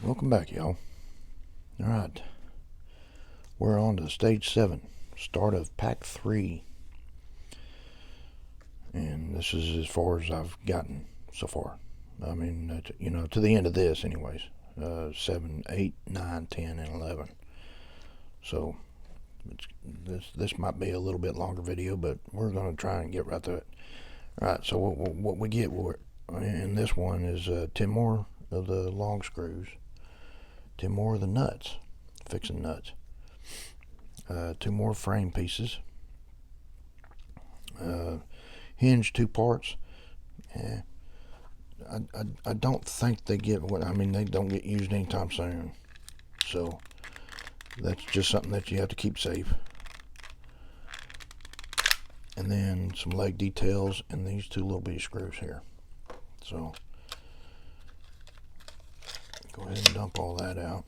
Welcome back, y'all. Alright, we're on to stage 7, start of pack 3. And this is as far as I've gotten so far. I mean, to the end of this, anyways. 7, 8, 9, 10, and 11. So, this might be a little bit longer video, but we're going to try and get right to it. Alright, so what we get in this one is 10 more of the long screws, 10 more of the nuts, fixing nuts, 2 more frame pieces, hinge 2 parts. I don't think they get they don't get used anytime soon, so that's just something that you have to keep safe. And then some leg details and these 2 little bitty screws here. So go ahead and dump all that out.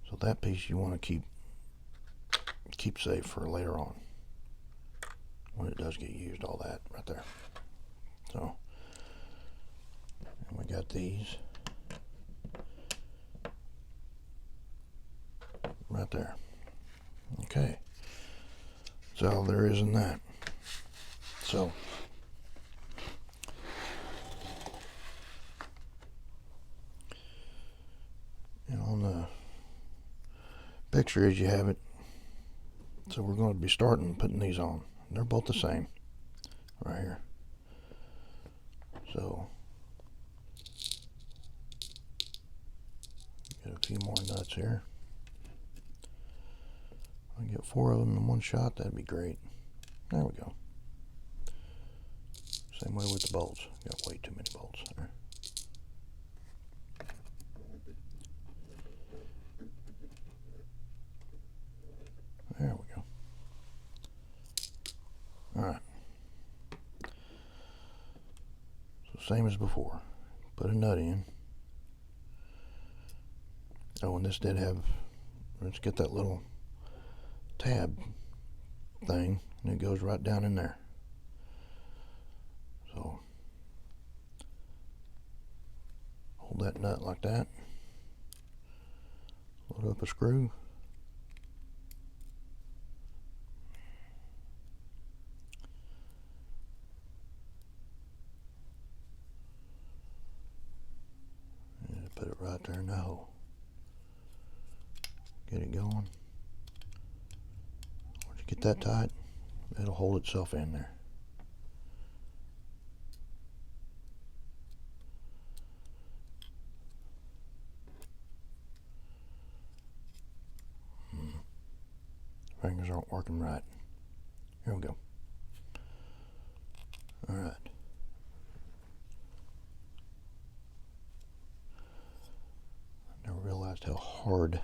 So that piece you want to keep safe for later on when it does get used. All that right there. So, and we got these right there. Okay, that's all there is in that. So, and on the picture as you have it, so we're going to be starting putting these on. They're both the same right here. So get a few more nuts here. I get 4 of them in one shot, that'd be great. There we go. Same way with the bolts. Got way too many bolts there. There we go. Alright. So same as before. Put a nut in. Oh, and this did have, let's get that little tab thing, and it goes right down in there. So hold that nut like that. Load up a screw. And put it right there in the hole. Get it going. Once you get that tight, it'll hold itself in there. Fingers aren't working right. Here we go. Alright. I never realized how hard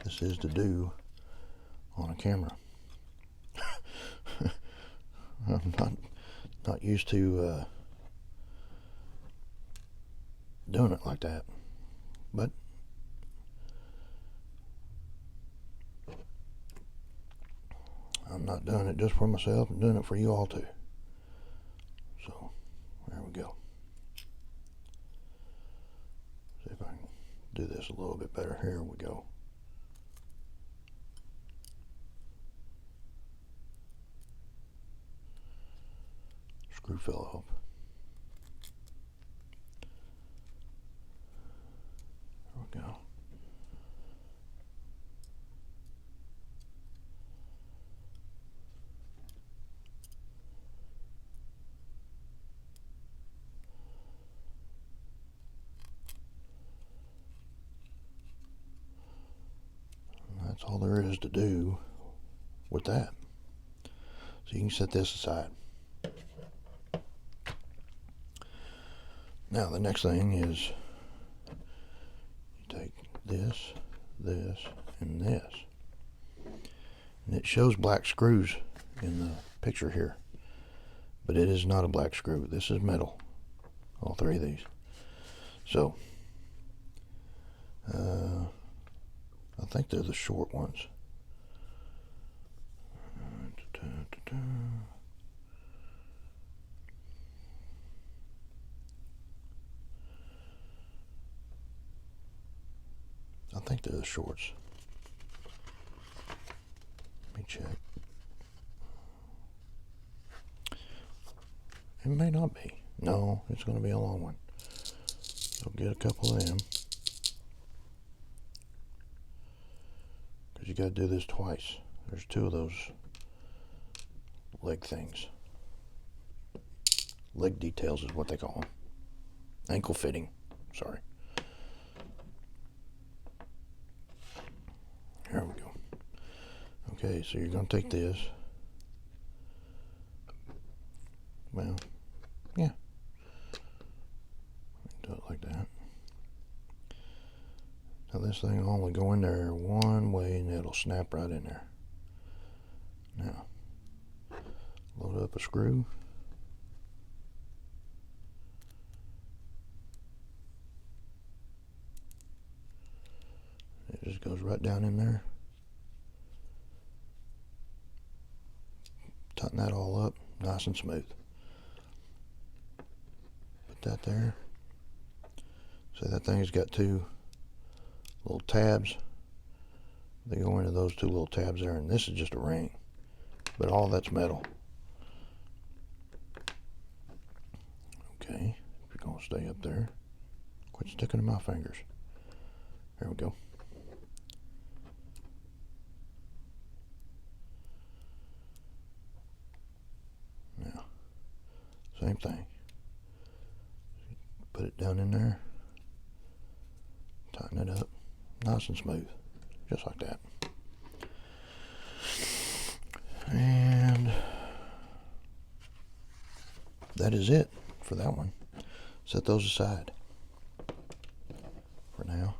this is to do on a camera. I'm not used to doing it like that, but I'm not doing it just for myself. I'm doing it for you all too. So there we go. See if I can do this a little bit better. Here we go. Screw fell off. There we go. And that's all there is to do with that. So you can set this aside. Now the next thing is you take this, this, and this. And it shows black screws in the picture here. But it is not a black screw. This is metal. All 3 of these. So, I think they're the short ones. think they're the shorts. Let me check. It may not be. No, it's going to be a long one. So get a couple of them. Because you got to do this twice. There's two of those leg things. Leg details is what they call them. Ankle fitting. Sorry. Here we go. Okay, so you're going to take this. Well, yeah. Do it like that. Now this thing will only go in there one way and it'll snap right in there. Now, load up a screw. It just goes right down in there. Tighten that all up, nice and smooth. Put that there. So that thing's got two little tabs. They go into those two little tabs there, and this is just a ring. But all that's metal. Okay, if you're going to stay up there, quit sticking to my fingers. There we go. Now, same thing. Put it down in there. Tighten it up. Nice and smooth. Just like that. And that is it for that one. Set those aside for now.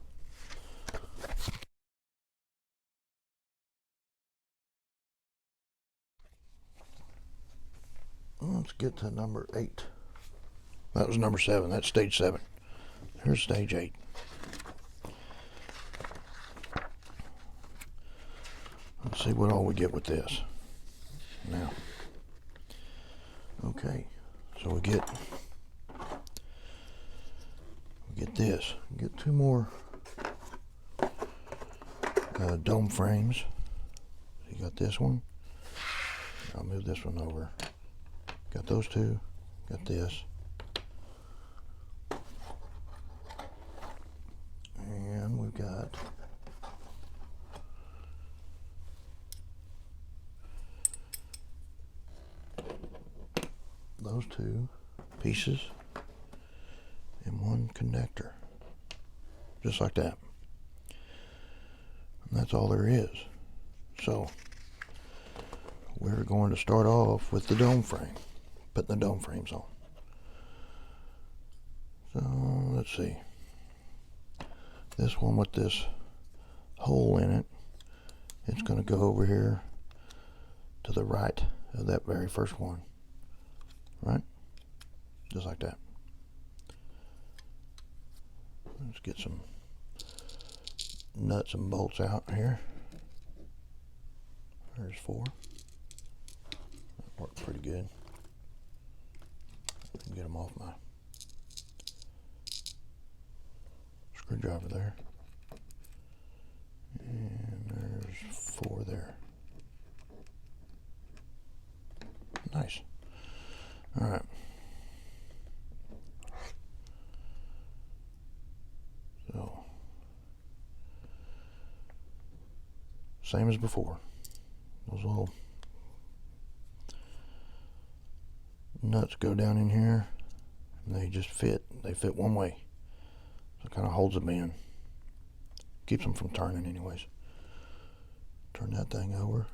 Let's get to number 8. That was number 7. That's stage 7. Here's stage 8. Let's see what all we get with this. Now, okay, so we get this. We get two more dome frames. You got this one. I'll move this one over. Got those two. Got this. And we've got those two pieces and one connector, just like that. And that's all there is. So we're going to start off with the dome frame, putting the dome frames on. So let's see, this one with this hole in it, it's going to go over here to the right of that very first one. Right? Just like that. Let's get some nuts and bolts out here. There's 4. That worked pretty good. I can get them off my screwdriver there. And there's 4 there. Nice. All right. So, same as before. Those little nuts go down in here, and they just fit. They fit one way. So it kind of holds them in. Keeps them from turning anyways. Turn that thing over.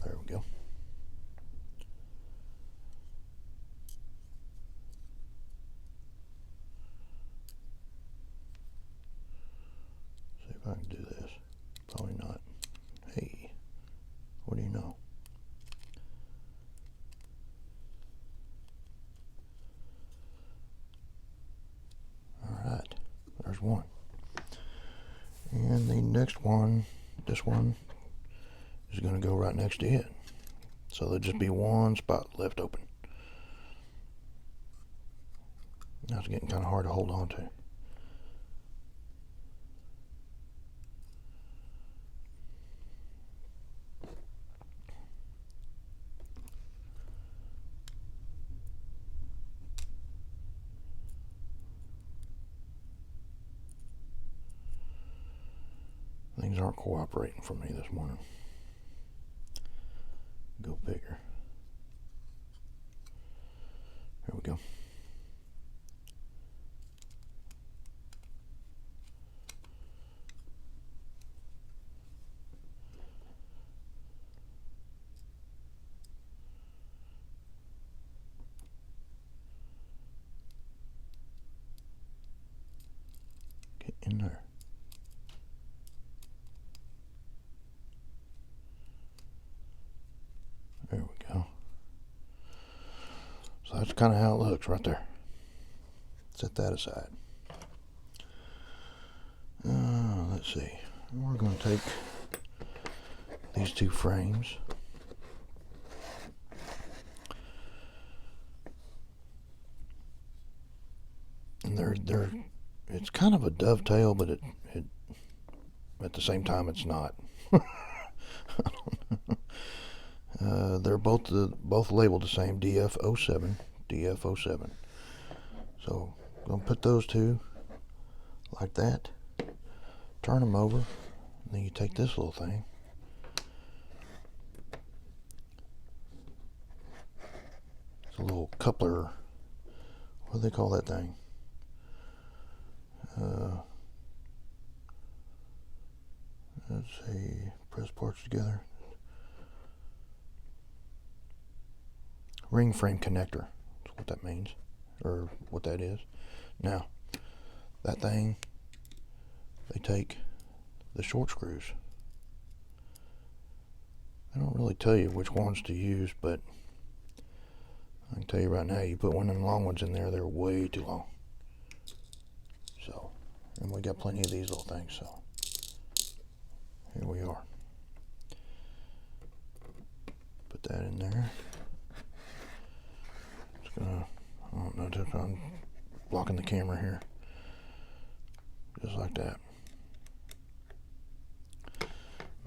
There we go. See if I can do this. Probably not. Hey, what do you know? Alright, there's one. And the next one, this one, is going to go right next to it. So there'll just be one spot left open. Now it's getting kind of hard to hold on to. Things aren't cooperating for me this morning. Go bigger. There we go. Get in there. There we go. So that's kind of how it looks right there. Set that aside. Let's see. We're going to take these two frames. And it's kind of a dovetail, but it at the same time it's not. They're both labeled the same, DF07, DF07. So I'm going to put those two like that, turn them over, and then you take this little thing, it's a little coupler, what do they call that thing? Let's see, press parts together. Ring frame connector, that's what that means, or what that is. Now, that thing, they take the short screws. They don't really tell you which ones to use, but I can tell you right now, you put one of them long ones in there, they're way too long. So, and we got plenty of these little things, so here we are. Put that in there. It's gonna, I don't know, I'm blocking the camera here. Just like that.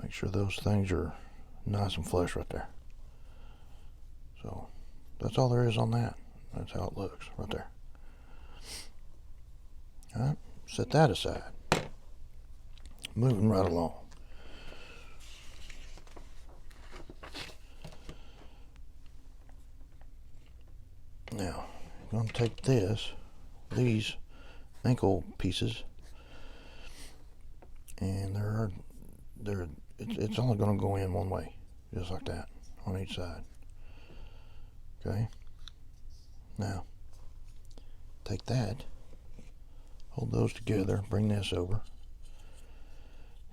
Make sure those things are nice and flush right there. So, that's all there is on that. That's how it looks right there. Alright, set that aside. Moving right along. Now, I'm going to take these ankle pieces, and it's only going to go in one way, just like that, on each side. Okay. Now, take that, hold those together, bring this over.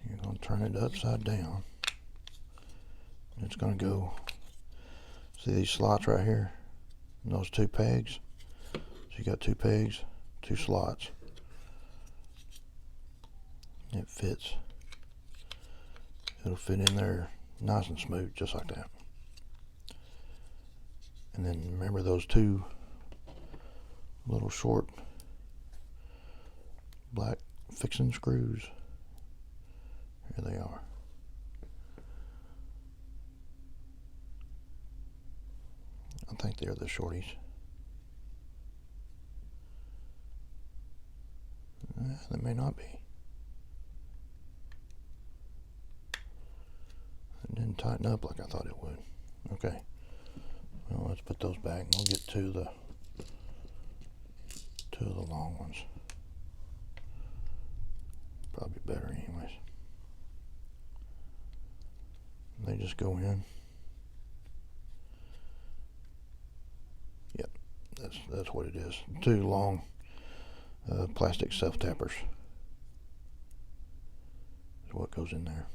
You're going to turn it upside down. It's going to go, see these slots right here? And those two pegs. So you got two pegs, two slots. It fits. It'll fit in there nice and smooth, just like that. And then remember those two little short black fixing screws. Here they are. I think they're the shorties. They may not be. It didn't tighten up like I thought it would. Okay. Well, let's put those back and we'll get to the long ones. Probably better anyways. They just go in. Yep, that's what it is. Two long plastic self-tappers is what goes in there.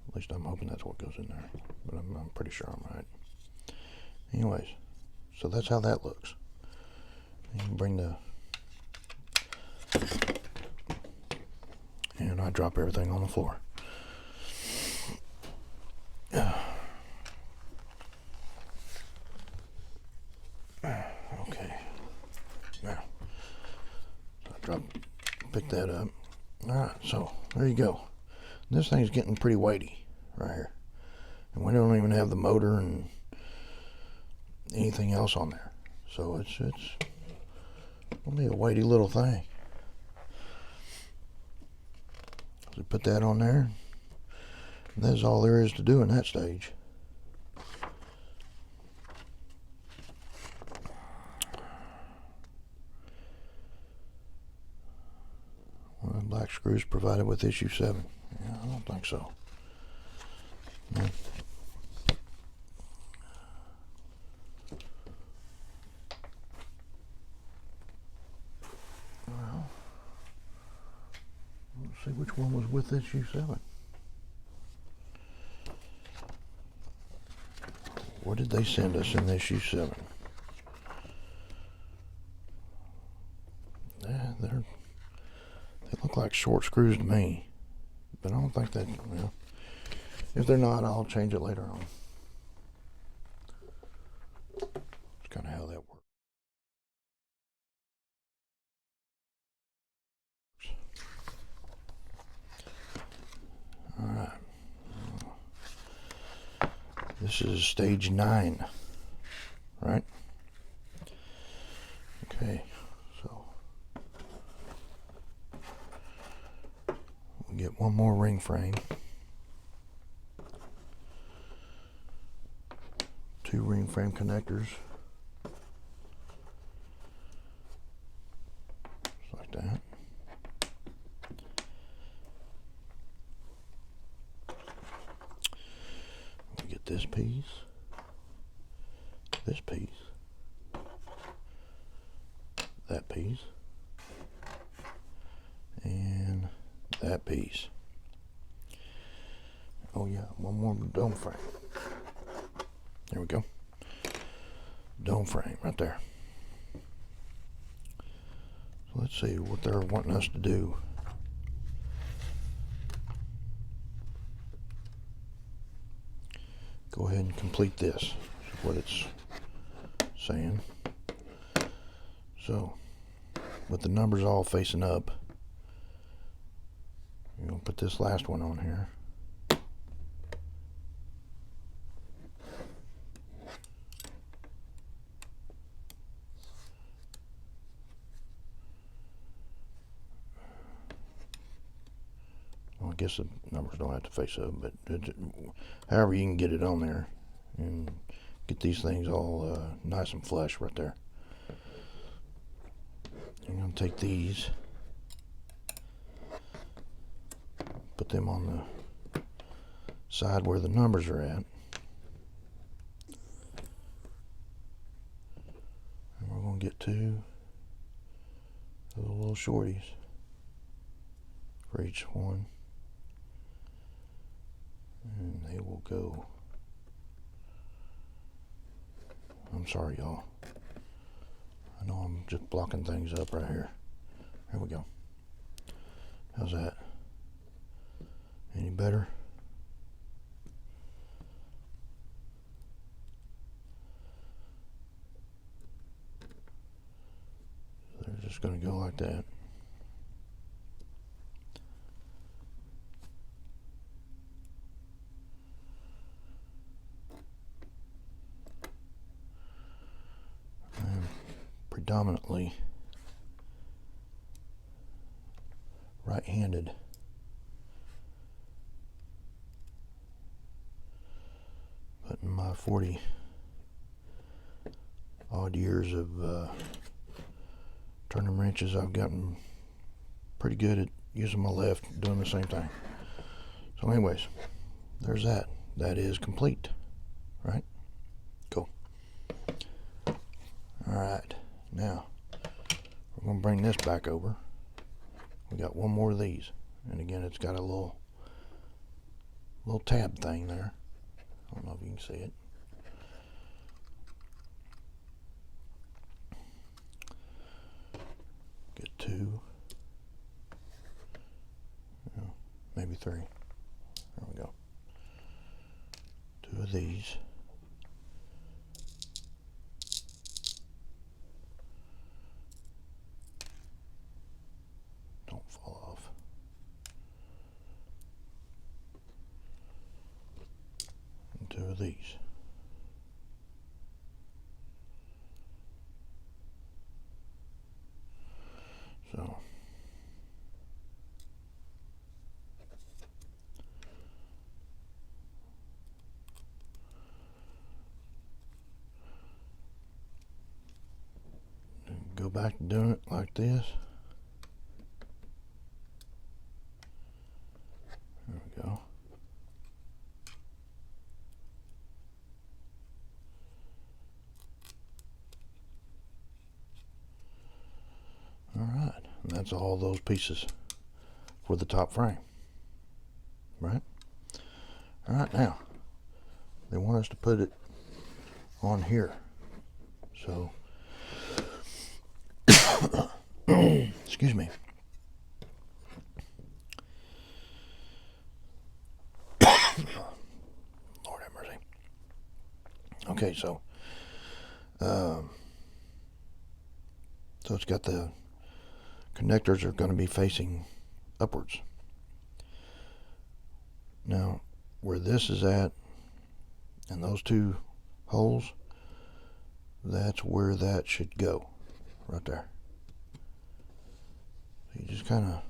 At least I'm hoping that's what goes in there, but I'm pretty sure I'm right. Anyways, so that's how that looks. You can bring the, and I drop everything on the floor. Okay, now pick that up. Alright, so there you go. This thing's getting pretty weighty right here, and we don't even have the motor, and anything else on there. So it's only a weighty little thing. So put that on there. And that's all there is to do in that stage. One of the black screws provided with issue 7. Yeah, I don't think so. No. Well, let's see which one was with issue 7. What did they send us in issue 7? Yeah, they look like short screws to me, but I don't think that, well, if they're not, I'll change it later on. That's kind of how that works. All right. This is stage 9, right? Okay, so we'll get one more ring frame, 2 ring frame connectors, just like that. We get this piece, that piece, and that piece. Oh yeah, one more dome frame. There we go. Dome frame right there. So let's see what they're wanting us to do. Go ahead and complete this. That's what it's saying. So, with the numbers all facing up, you're going to put this last one on here. Well, I guess the numbers don't have to face up, but however you can get it on there and get these things all nice and flush right there. I'm going to take these, put them on the side where the numbers are at, and we're going to get 2 of the little shorties for each one, and they will go. I'm sorry, y'all. I know I'm just blocking things up right here. Here we go. How's that? Any better? They're just going to go like that. Predominantly right-handed, but in my 40 odd years of turning wrenches, I've gotten pretty good at using my left, doing the same thing. So anyways, there's that. That is complete, right? Cool. Alright, now we're going to bring this back over. We got one more of these, and again it's got a little tab thing there. I don't know if you can see it. Get 2, maybe 3. There we go. 2 of these. Don't fall off. And 2 of these. go back to doing it like this. There we go. Alright, and that's all those pieces for the top frame. Right? Alright, now they want us to put it on here. So excuse me. Lord have mercy. Okay, so it's got the connectors are going to be facing upwards. Now, where this is at, and those two holes, that's where that should go, right there. So you just kind of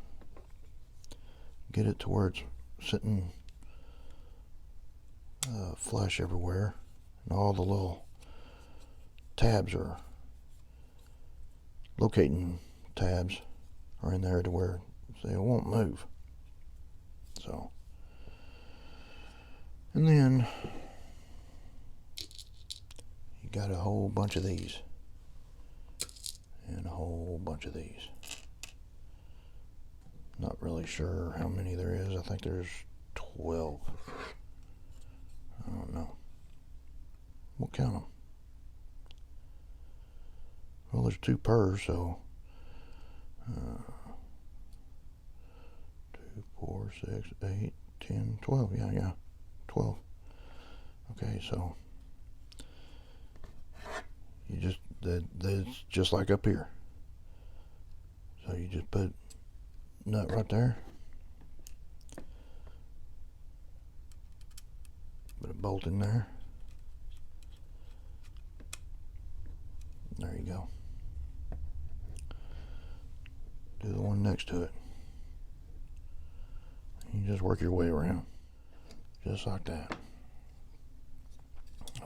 get it to where it's sitting flush everywhere, and all the little tabs are locating tabs are in there to where they won't move. So, and then you got a whole bunch of these and a whole bunch of these. Not really sure how many there is. I think there's 12. I don't know. We'll count them. Well, there's 2 per, so 2, 4, 6, 8, 10, 12. Yeah, 12. Okay, so you just that's just like up here. So you just put nut right there. Put a bolt in there. There you go. Do the one next to it. You just work your way around. Just like that.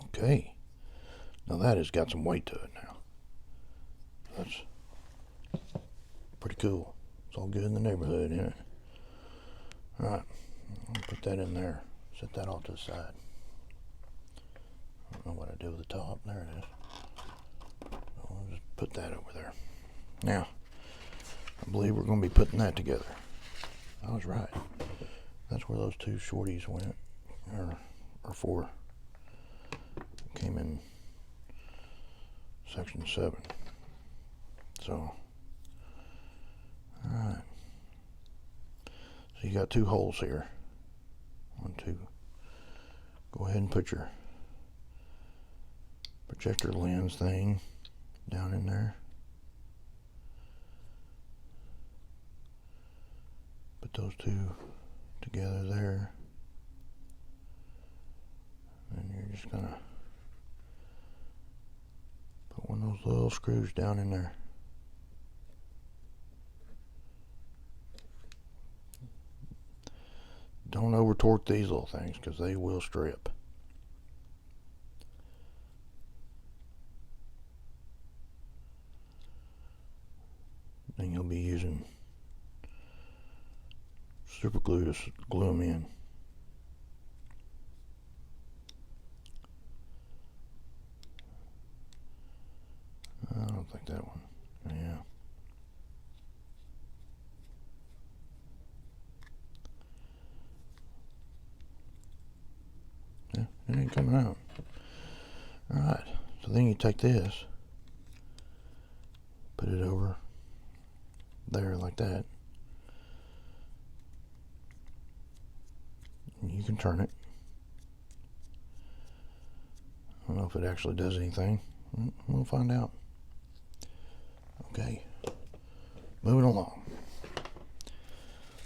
Okay. Now that has got some weight to it now. That's pretty cool. It's all good in the neighborhood, isn't it? Alright. I'll put that in there. Set that off to the side. I don't know what I do with the top. There it is. I'll just put that over there. Now, I believe we're going to be putting that together. I was right. That's where those 2 shorties went, or 4. Came in section 7. So, alright. So you got 2 holes here. 1, 2. Go ahead and put your projector lens thing down in there. Put those 2 together there. And you're just gonna put one of those little screws down in there. Don't over torque these little things because they will strip. Then you'll be using super glue to glue them in. I don't think that one. Yeah. Yeah, it ain't coming out. Alright, so then you take this, put it over there like that. And you can turn it. I don't know if it actually does anything. We'll find out. Okay, moving along.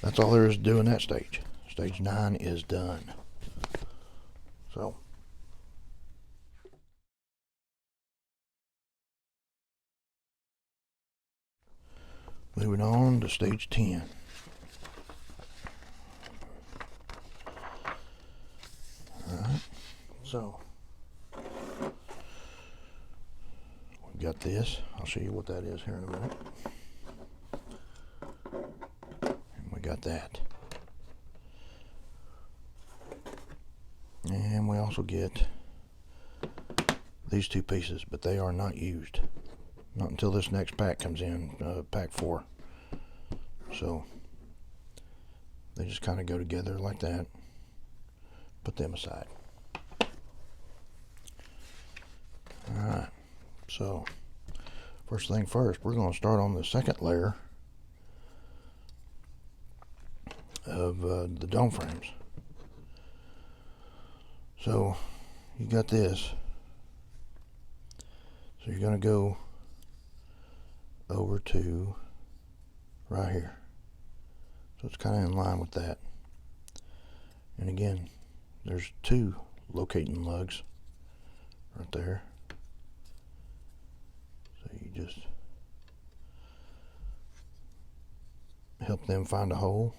That's all there is to do in that stage. Stage 9 is done. So, moving on to stage 10. Alright, so got this. I'll show you what that is here in a minute. And we got that. And we also get these two pieces, but they are not used. Not until this next pack comes in, pack 4. So they just kind of go together like that. Put them aside. Alright, so first thing first, we're going to start on the second layer of the dome frames. So you got this. So you're going to go over to right here. So it's kind of in line with that. And again, there's 2 locating lugs right there. So you just help them find a hole.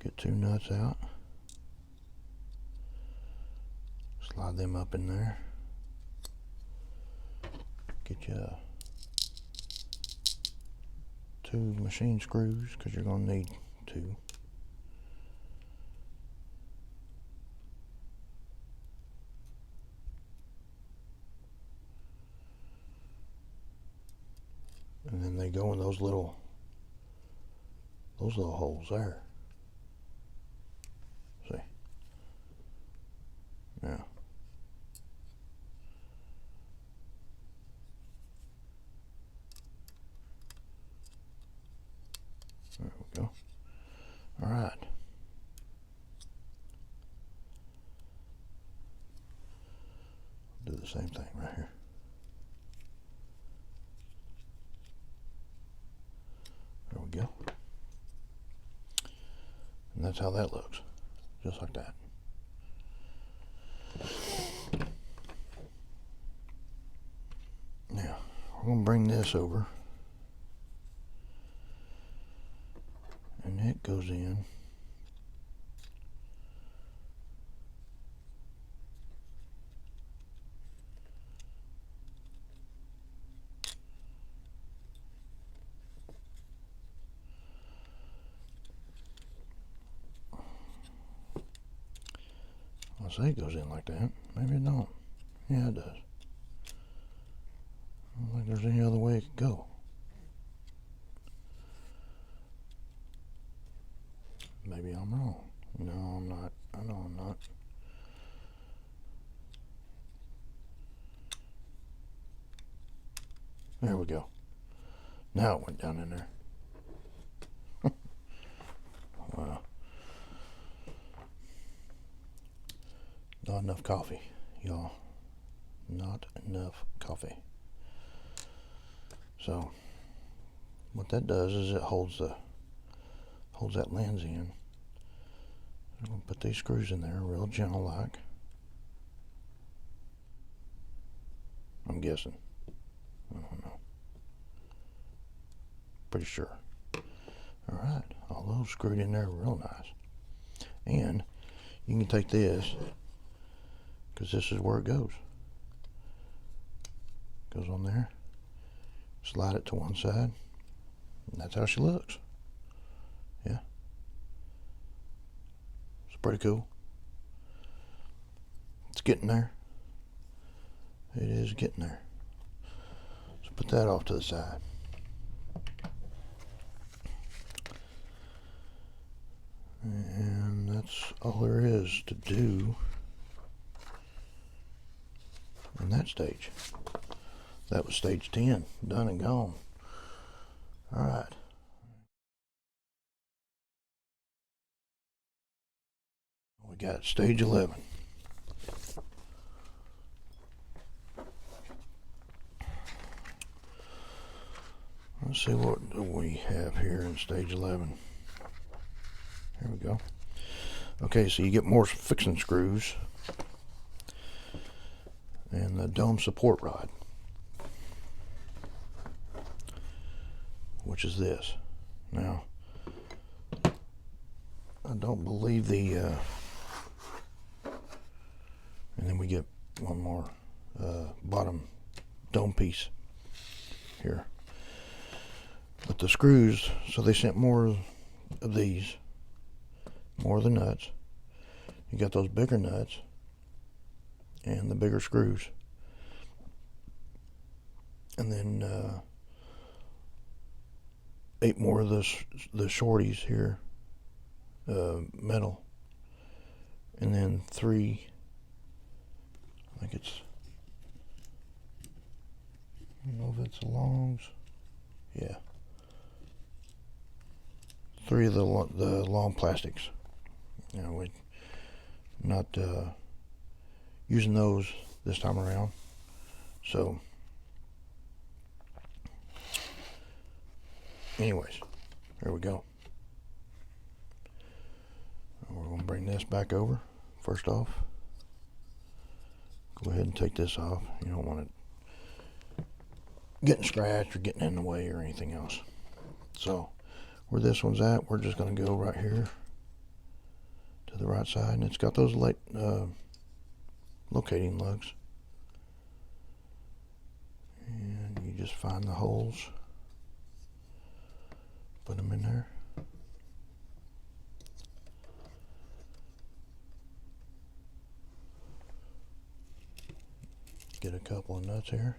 Get 2 nuts out. Slide them up in there. Get you 2 machine screws, because you're going to need 2. And then they go in those little holes there. See? Now. There we go. All right. Do the same thing right here. There we go. And that's how that looks. Just like that. Now, we're going to bring this over. And it goes in. I say it goes in like that. Maybe it don't. Yeah, it does. I don't think there's any other way it could go. Maybe I'm wrong. No, I'm not. I know I'm not. There we go. Now it went down in there. Wow. Not enough coffee, y'all. Not enough coffee. So what that does is it holds that lens in. I'm going to put these screws in there real gentle like. I'm guessing. I don't know. Pretty sure. Alright, all those screwed in there real nice. And you can take this, because this is where it goes. Goes on there. Slide it to one side. And that's how she looks. Yeah. It's pretty cool. It's getting there. It is getting there. So put that off to the side. And that's all there is to do in that stage. That was stage 10, done and gone. All right. We got stage 11. Let's see what we have here in stage 11. Here we go. Okay, so you get more fixing screws and the dome support rod, which is this. Now, I don't believe the And then we get one more bottom dome piece here. But the screws, so they sent more of these, more of the nuts. You got those bigger nuts and the bigger screws. And then 8 more of the shorties here, metal. And then 3, I think it's, I don't know if it's longs. Yeah. 3 of the long plastics. You know, we're not using those this time around. So, anyways, here we go. We're going to bring this back over. First off, go ahead and take this off. You don't want it getting scratched or getting in the way or anything else. So, where this one's at, we're just going to go right here to the right side, and it's got those locating lugs. And you just find the holes, put them in there. Get a couple of nuts here.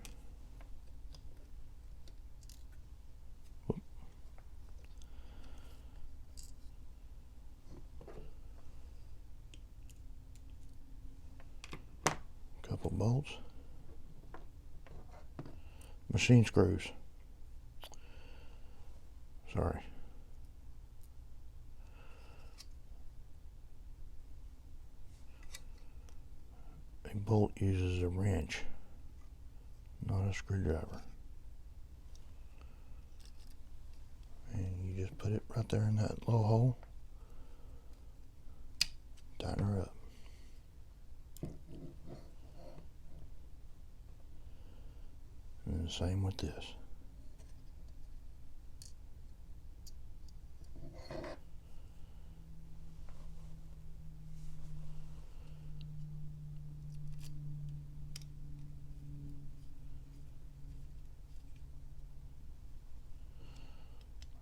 Couple bolts. Machine screws. Sorry. A bolt uses a wrench, not a screwdriver. And you just put it right there in that little hole. Tighten her up. And the same with this.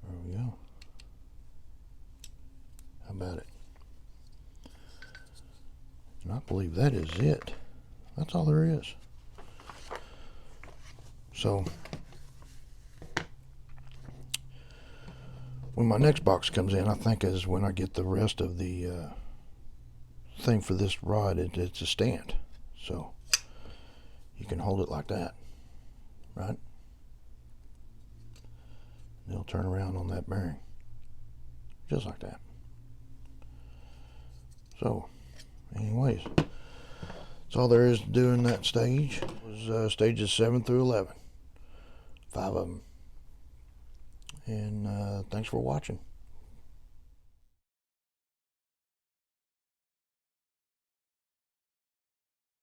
There we go. How about it? And I believe that is it. That's all there is. So, when my next box comes in, I think is when I get the rest of the thing for this rod. It's a stand, so you can hold it like that, right? And it'll turn around on that bearing, just like that. So, anyways, that's all there is to do in that stage. It was stages 7 through 11. 5 of them. And thanks for watching.